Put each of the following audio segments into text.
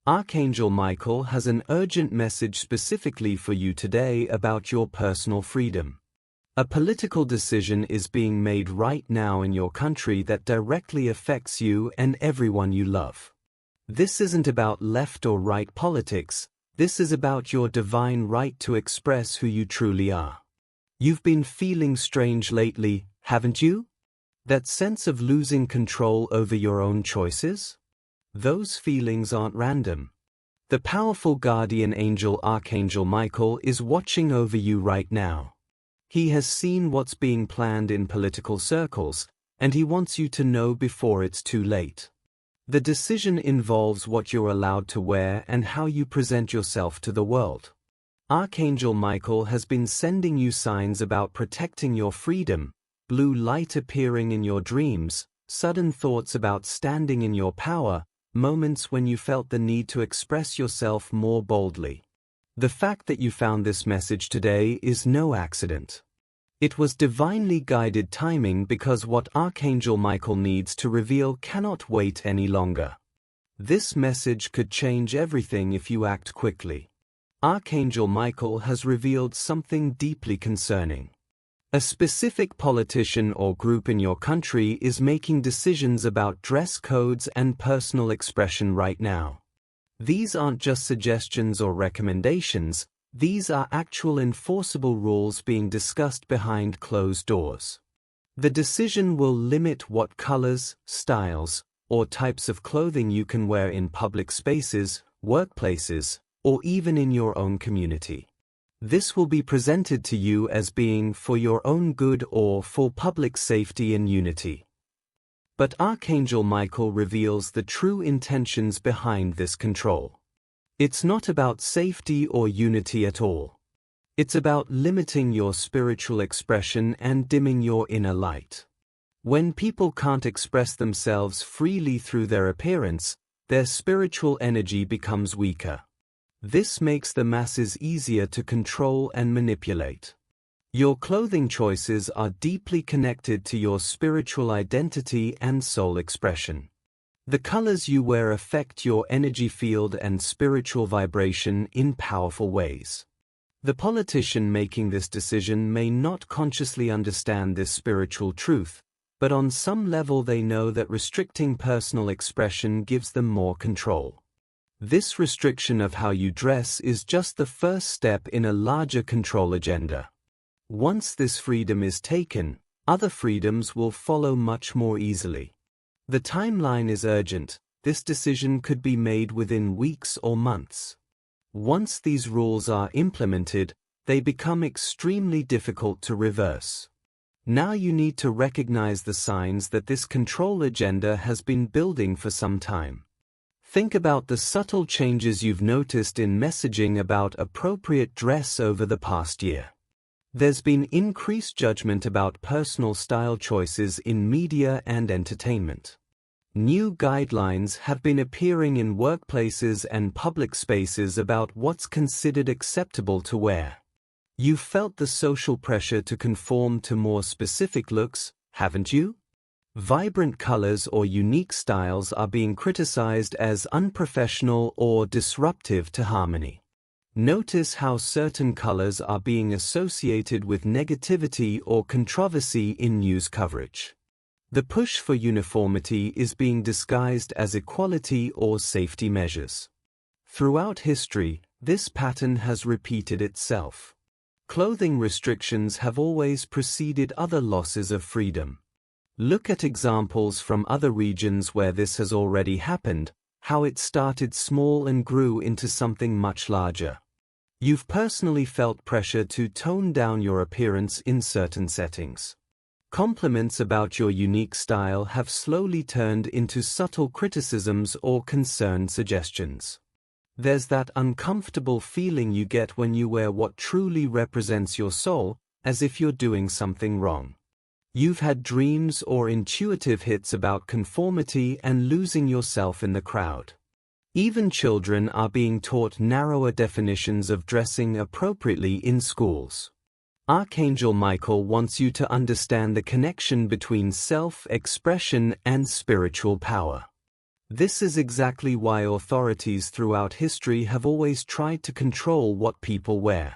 Archangel Michael has an urgent message specifically for you today about your personal freedom. A political decision is being made right now in your country that directly affects you and everyone you love. This isn't about left or right politics, this is about your divine right to express who you truly are. You've been feeling strange lately, haven't you? That sense of losing control over your own choices? Those feelings aren't random. The powerful guardian angel Archangel Michael is watching over you right now. He has seen what's being planned in political circles, and he wants you to know before it's too late. The decision involves what you're allowed to wear and how you present yourself to the world. Archangel Michael has been sending you signs about protecting your freedom, blue light appearing in your dreams, sudden thoughts about standing in your power, moments when you felt the need to express yourself more boldly. The fact that you found this message today is no accident. It was divinely guided timing because what Archangel Michael needs to reveal cannot wait any longer. This message could change everything if you act quickly. Archangel Michael has revealed something deeply concerning. A specific politician or group in your country is making decisions about dress codes and personal expression right now. These aren't just suggestions or recommendations, these are actual enforceable rules being discussed behind closed doors. The decision will limit what colors, styles, or types of clothing you can wear in public spaces, workplaces, or even in your own community. This will be presented to you as being for your own good or for public safety and unity. But Archangel Michael reveals the true intentions behind this control. It's not about safety or unity at all. It's about limiting your spiritual expression and dimming your inner light. When people can't express themselves freely through their appearance, their spiritual energy becomes weaker. This makes the masses easier to control and manipulate. Your clothing choices are deeply connected to your spiritual identity and soul expression. The colors you wear affect your energy field and spiritual vibration in powerful ways. The politician making this decision may not consciously understand this spiritual truth, but on some level they know that restricting personal expression gives them more control. This restriction of how you dress is just the first step in a larger control agenda. Once this freedom is taken, other freedoms will follow much more easily. The timeline is urgent. This decision could be made within weeks or months. Once these rules are implemented, they become extremely difficult to reverse. Now you need to recognize the signs that this control agenda has been building for some time. Think about the subtle changes you've noticed in messaging about appropriate dress over the past year. There's been increased judgment about personal style choices in media and entertainment. New guidelines have been appearing in workplaces and public spaces about what's considered acceptable to wear. You've felt the social pressure to conform to more specific looks, haven't you? Vibrant colors or unique styles are being criticized as unprofessional or disruptive to harmony. Notice how certain colors are being associated with negativity or controversy in news coverage. The push for uniformity is being disguised as equality or safety measures. Throughout history, this pattern has repeated itself. Clothing restrictions have always preceded other losses of freedom. Look at examples from other regions where this has already happened, how it started small and grew into something much larger. You've personally felt pressure to tone down your appearance in certain settings. Compliments about your unique style have slowly turned into subtle criticisms or concerned suggestions. There's that uncomfortable feeling you get when you wear what truly represents your soul, as if you're doing something wrong. You've had dreams or intuitive hits about conformity and losing yourself in the crowd. Even children are being taught narrower definitions of dressing appropriately in schools. Archangel Michael wants you to understand the connection between self-expression and spiritual power. This is exactly why authorities throughout history have always tried to control what people wear.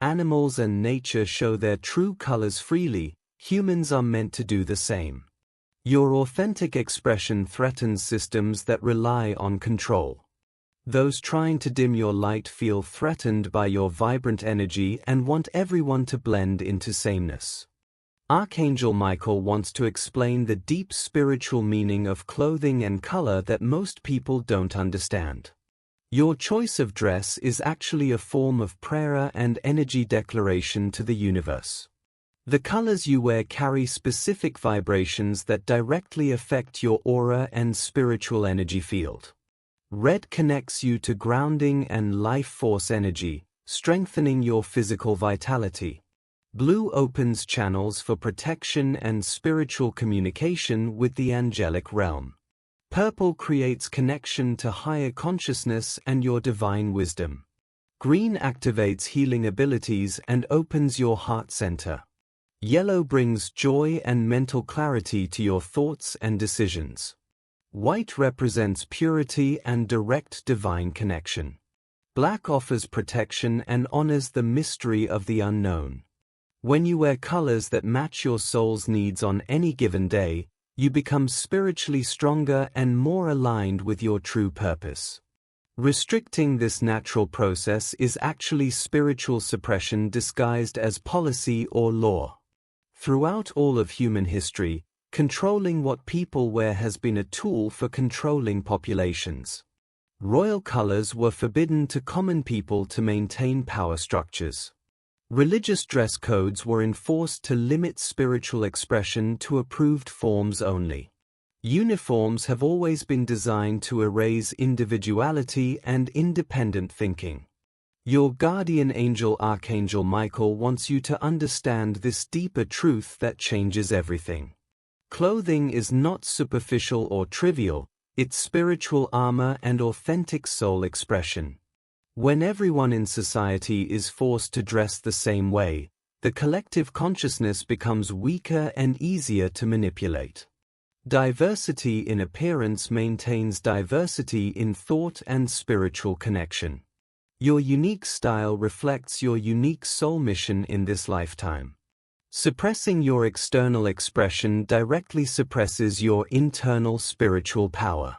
Animals and nature show their true colors freely, humans are meant to do the same. Your authentic expression threatens systems that rely on control. Those trying to dim your light feel threatened by your vibrant energy and want everyone to blend into sameness. Archangel Michael wants to explain the deep spiritual meaning of clothing and color that most people don't understand. Your choice of dress is actually a form of prayer and energy declaration to the universe. The colors you wear carry specific vibrations that directly affect your aura and spiritual energy field. Red connects you to grounding and life force energy, strengthening your physical vitality. Blue opens channels for protection and spiritual communication with the angelic realm. Purple creates connection to higher consciousness and your divine wisdom. Green activates healing abilities and opens your heart center. Yellow brings joy and mental clarity to your thoughts and decisions. White represents purity and direct divine connection. Black offers protection and honors the mystery of the unknown. When you wear colors that match your soul's needs on any given day, you become spiritually stronger and more aligned with your true purpose. Restricting this natural process is actually spiritual suppression disguised as policy or law. Throughout all of human history, controlling what people wear has been a tool for controlling populations. Royal colors were forbidden to common people to maintain power structures. Religious dress codes were enforced to limit spiritual expression to approved forms only. Uniforms have always been designed to erase individuality and independent thinking. Your guardian angel Archangel Michael wants you to understand this deeper truth that changes everything. Clothing is not superficial or trivial, it's spiritual armor and authentic soul expression. When everyone in society is forced to dress the same way, the collective consciousness becomes weaker and easier to manipulate. Diversity in appearance maintains diversity in thought and spiritual connection. Your unique style reflects your unique soul mission in this lifetime. Suppressing your external expression directly suppresses your internal spiritual power.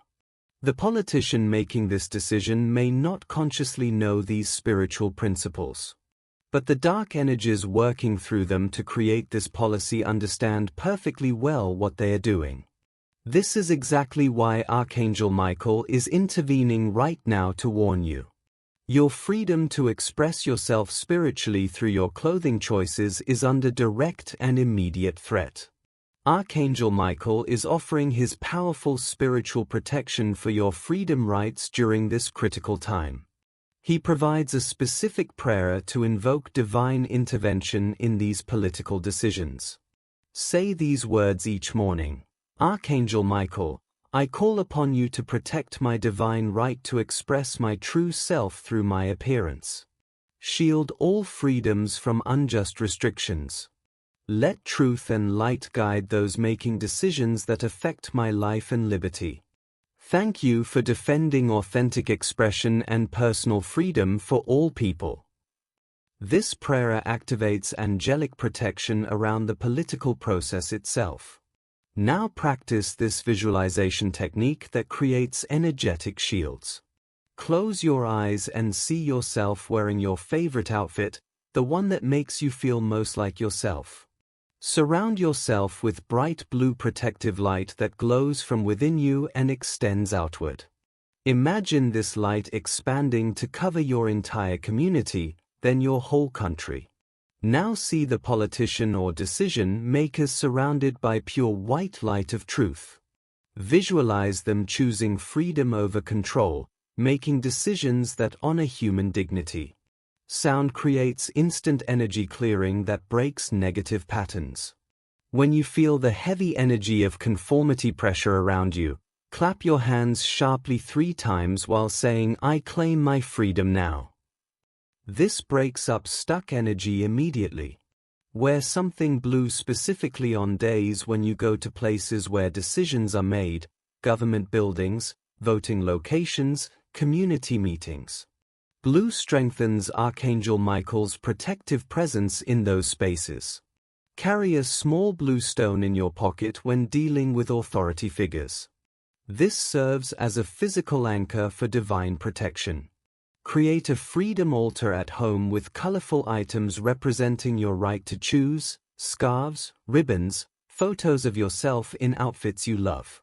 The politician making this decision may not consciously know these spiritual principles. But the dark energies working through them to create this policy understand perfectly well what they are doing. This is exactly why Archangel Michael is intervening right now to warn you. Your freedom to express yourself spiritually through your clothing choices is under direct and immediate threat. Archangel Michael is offering his powerful spiritual protection for your freedom rights during this critical time. He provides a specific prayer to invoke divine intervention in these political decisions. Say these words each morning. Archangel Michael, I call upon you to protect my divine right to express my true self through my appearance. Shield all freedoms from unjust restrictions. Let truth and light guide those making decisions that affect my life and liberty. Thank you for defending authentic expression and personal freedom for all people. This prayer activates angelic protection around the political process itself. Now practice this visualization technique that creates energetic shields. Close your eyes and see yourself wearing your favorite outfit, the one that makes you feel most like yourself. Surround yourself with bright blue protective light that glows from within you and extends outward. Imagine this light expanding to cover your entire community, then your whole country. Now see the politician or decision makers surrounded by pure white light of truth. Visualize them choosing freedom over control, making decisions that honor human dignity. Sound creates instant energy clearing that breaks negative patterns. When you feel the heavy energy of conformity pressure around you, clap your hands sharply 3 times while saying, I claim my freedom now. This breaks up stuck energy immediately. Wear something blue specifically on days when you go to places where decisions are made, government buildings, voting locations, community meetings. Blue strengthens Archangel Michael's protective presence in those spaces. Carry a small blue stone in your pocket when dealing with authority figures. This serves as a physical anchor for divine protection. Create a freedom altar at home with colorful items representing your right to choose, scarves, ribbons, photos of yourself in outfits you love.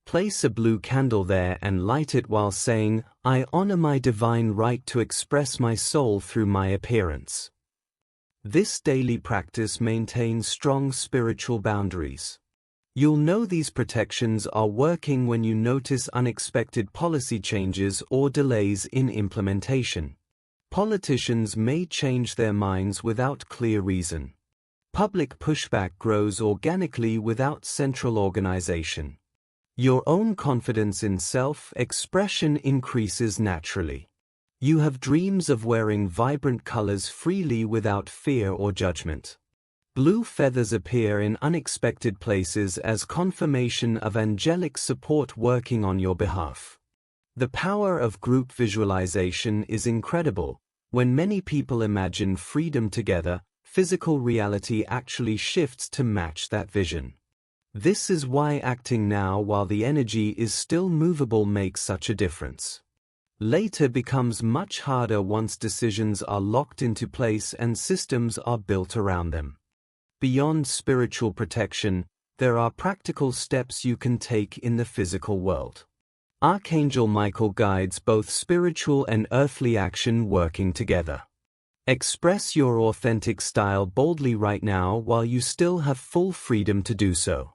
Place a blue candle there and light it while saying, "I honor my divine right to express my soul through my appearance." This daily practice maintains strong spiritual boundaries. You'll know these protections are working when you notice unexpected policy changes or delays in implementation. Politicians may change their minds without clear reason. Public pushback grows organically without central organization. Your own confidence in self-expression increases naturally. You have dreams of wearing vibrant colors freely without fear or judgment. Blue feathers appear in unexpected places as confirmation of angelic support working on your behalf. The power of group visualization is incredible. When many people imagine freedom together, physical reality actually shifts to match that vision. This is why acting now while the energy is still movable makes such a difference. Later becomes much harder once decisions are locked into place and systems are built around them. Beyond spiritual protection, there are practical steps you can take in the physical world. Archangel Michael guides both spiritual and earthly action working together. Express your authentic style boldly right now while you still have full freedom to do so.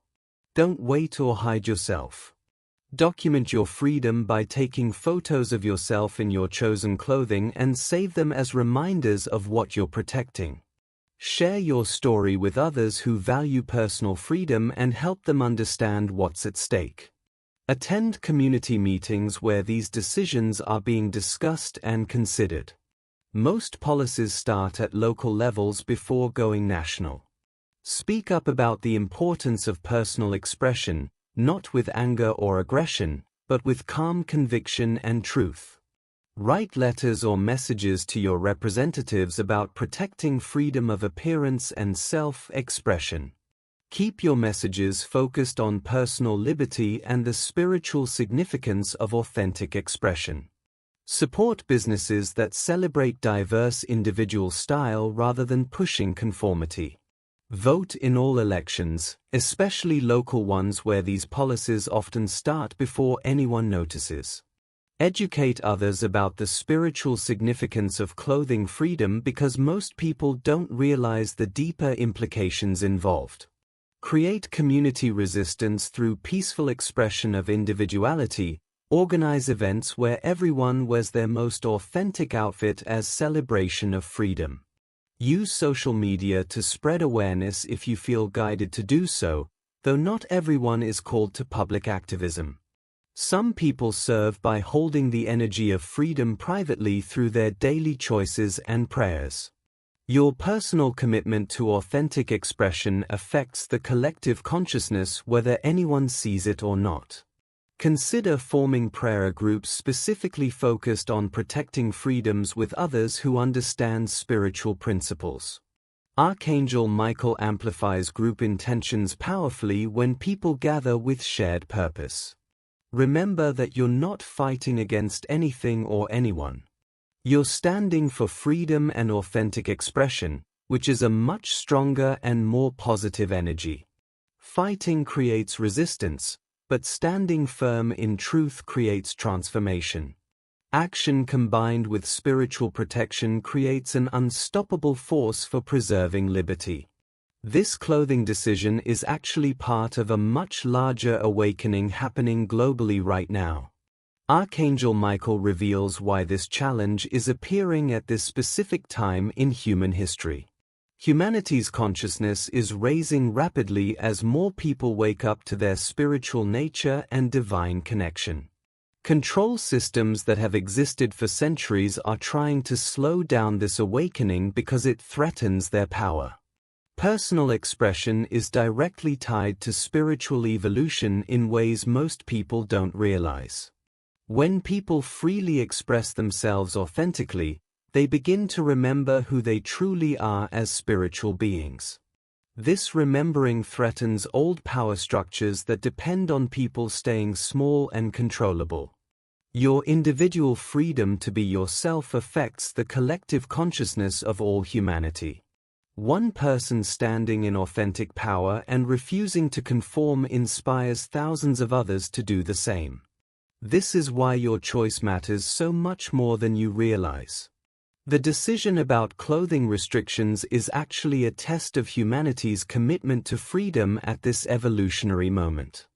Don't wait or hide yourself. Document your freedom by taking photos of yourself in your chosen clothing and save them as reminders of what you're protecting. Share your story with others who value personal freedom and help them understand what's at stake. Attend community meetings where these decisions are being discussed and considered. Most policies start at local levels before going national. Speak up about the importance of personal expression, not with anger or aggression, but with calm conviction and truth. Write letters or messages to your representatives about protecting freedom of appearance and self-expression. Keep your messages focused on personal liberty and the spiritual significance of authentic expression. Support businesses that celebrate diverse individual style rather than pushing conformity. Vote in all elections, especially local ones where these policies often start before anyone notices. Educate others about the spiritual significance of clothing freedom because most people don't realize the deeper implications involved. Create community resistance through peaceful expression of individuality. Organize events where everyone wears their most authentic outfit as celebration of freedom. Use social media to spread awareness if you feel guided to do so, though not everyone is called to public activism. Some people serve by holding the energy of freedom privately through their daily choices and prayers. Your personal commitment to authentic expression affects the collective consciousness whether anyone sees it or not. Consider forming prayer groups specifically focused on protecting freedoms with others who understand spiritual principles. Archangel Michael amplifies group intentions powerfully when people gather with shared purpose. Remember that you're not fighting against anything or anyone. You're standing for freedom and authentic expression, which is a much stronger and more positive energy. Fighting creates resistance, but standing firm in truth creates transformation. Action combined with spiritual protection creates an unstoppable force for preserving liberty. This clothing decision is actually part of a much larger awakening happening globally right now. Archangel Michael reveals why this challenge is appearing at this specific time in human history. Humanity's consciousness is raising rapidly as more people wake up to their spiritual nature and divine connection. Control systems that have existed for centuries are trying to slow down this awakening because it threatens their power. Personal expression is directly tied to spiritual evolution in ways most people don't realize. When people freely express themselves authentically, they begin to remember who they truly are as spiritual beings. This remembering threatens old power structures that depend on people staying small and controllable. Your individual freedom to be yourself affects the collective consciousness of all humanity. One person standing in authentic power and refusing to conform inspires thousands of others to do the same. This is why your choice matters so much more than you realize. The decision about clothing restrictions is actually a test of humanity's commitment to freedom at this evolutionary moment.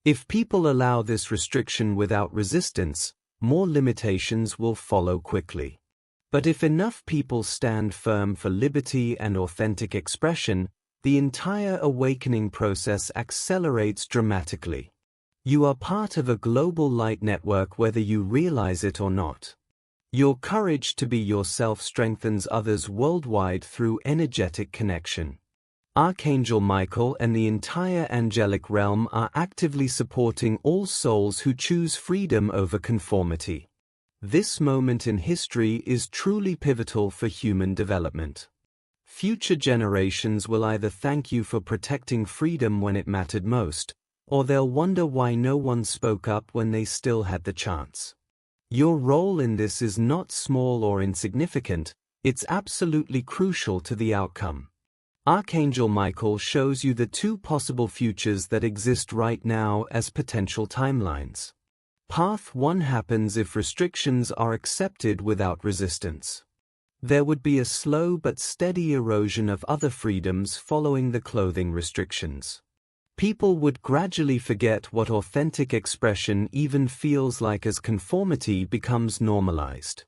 If people allow this restriction without resistance, more limitations will follow quickly. But if enough people stand firm for liberty and authentic expression, the entire awakening process accelerates dramatically. You are part of a global light network whether you realize it or not. Your courage to be yourself strengthens others worldwide through energetic connection. Archangel Michael and the entire angelic realm are actively supporting all souls who choose freedom over conformity. This moment in history is truly pivotal for human development. Future generations will either thank you for protecting freedom when it mattered most, or they'll wonder why no one spoke up when they still had the chance. Your role in this is not small or insignificant, it's absolutely crucial to the outcome. Archangel Michael shows you the two possible futures that exist right now as potential timelines. Path 1 happens if restrictions are accepted without resistance. There would be a slow but steady erosion of other freedoms following the clothing restrictions. People would gradually forget what authentic expression even feels like as conformity becomes normalized.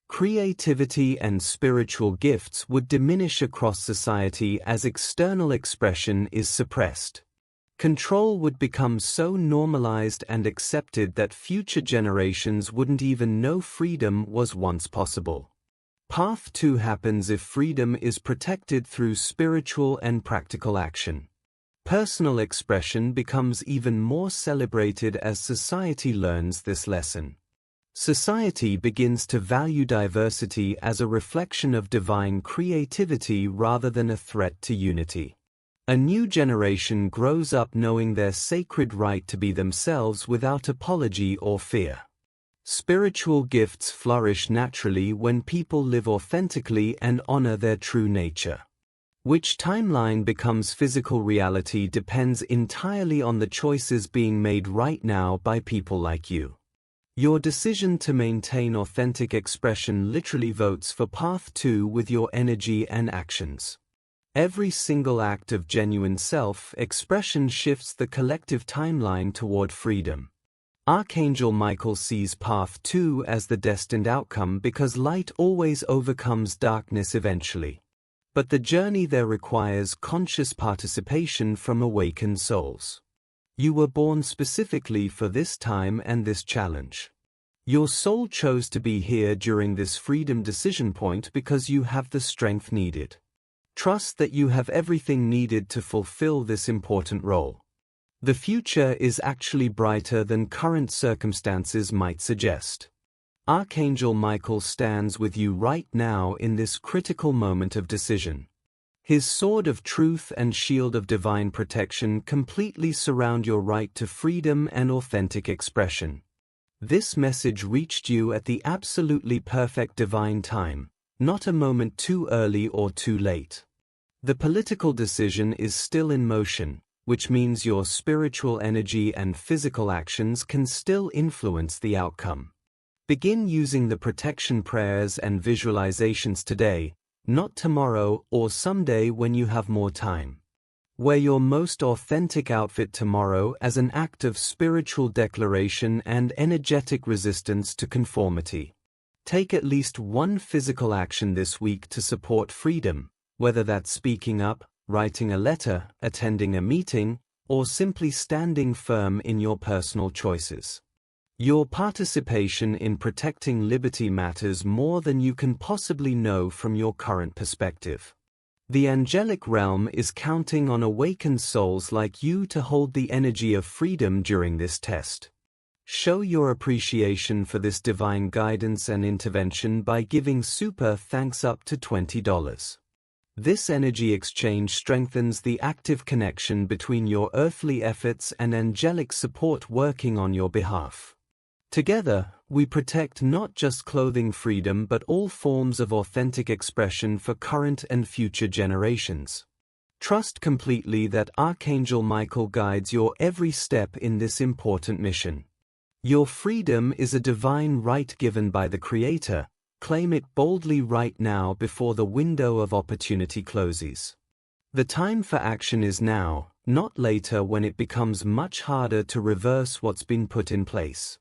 Creativity and spiritual gifts would diminish across society as external expression is suppressed. Control would become so normalized and accepted that future generations wouldn't even know freedom was once possible. Path 2 happens if freedom is protected through spiritual and practical action. Personal expression becomes even more celebrated as society learns this lesson. Society begins to value diversity as a reflection of divine creativity rather than a threat to unity. A new generation grows up knowing their sacred right to be themselves without apology or fear. Spiritual gifts flourish naturally when people live authentically and honor their true nature. Which timeline becomes physical reality depends entirely on the choices being made right now by people like you. Your decision to maintain authentic expression literally votes for Path 2 with your energy and actions. Every single act of genuine self-expression shifts the collective timeline toward freedom. Archangel Michael sees Path 2 as the destined outcome because light always overcomes darkness eventually. But the journey there requires conscious participation from awakened souls. You were born specifically for this time and this challenge. Your soul chose to be here during this freedom decision point because you have the strength needed. Trust that you have everything needed to fulfill this important role. The future is actually brighter than current circumstances might suggest. Archangel Michael stands with you right now in this critical moment of decision. His sword of truth and shield of divine protection completely surround your right to freedom and authentic expression. This message reached you at the absolutely perfect divine time, not a moment too early or too late. The political decision is still in motion, which means your spiritual energy and physical actions can still influence the outcome. Begin using the protection prayers and visualizations today, not tomorrow or someday when you have more time. Wear your most authentic outfit tomorrow as an act of spiritual declaration and energetic resistance to conformity. Take at least one physical action this week to support freedom, whether that's speaking up, writing a letter, attending a meeting, or simply standing firm in your personal choices. Your participation in protecting liberty matters more than you can possibly know from your current perspective. The angelic realm is counting on awakened souls like you to hold the energy of freedom during this test. Show your appreciation for this divine guidance and intervention by giving super thanks up to $20. This energy exchange strengthens the active connection between your earthly efforts and angelic support working on your behalf. Together, we protect not just clothing freedom but all forms of authentic expression for current and future generations. Trust completely that Archangel Michael guides your every step in this important mission. Your freedom is a divine right given by the Creator. Claim it boldly right now before the window of opportunity closes. The time for action is now, not later when it becomes much harder to reverse what's been put in place.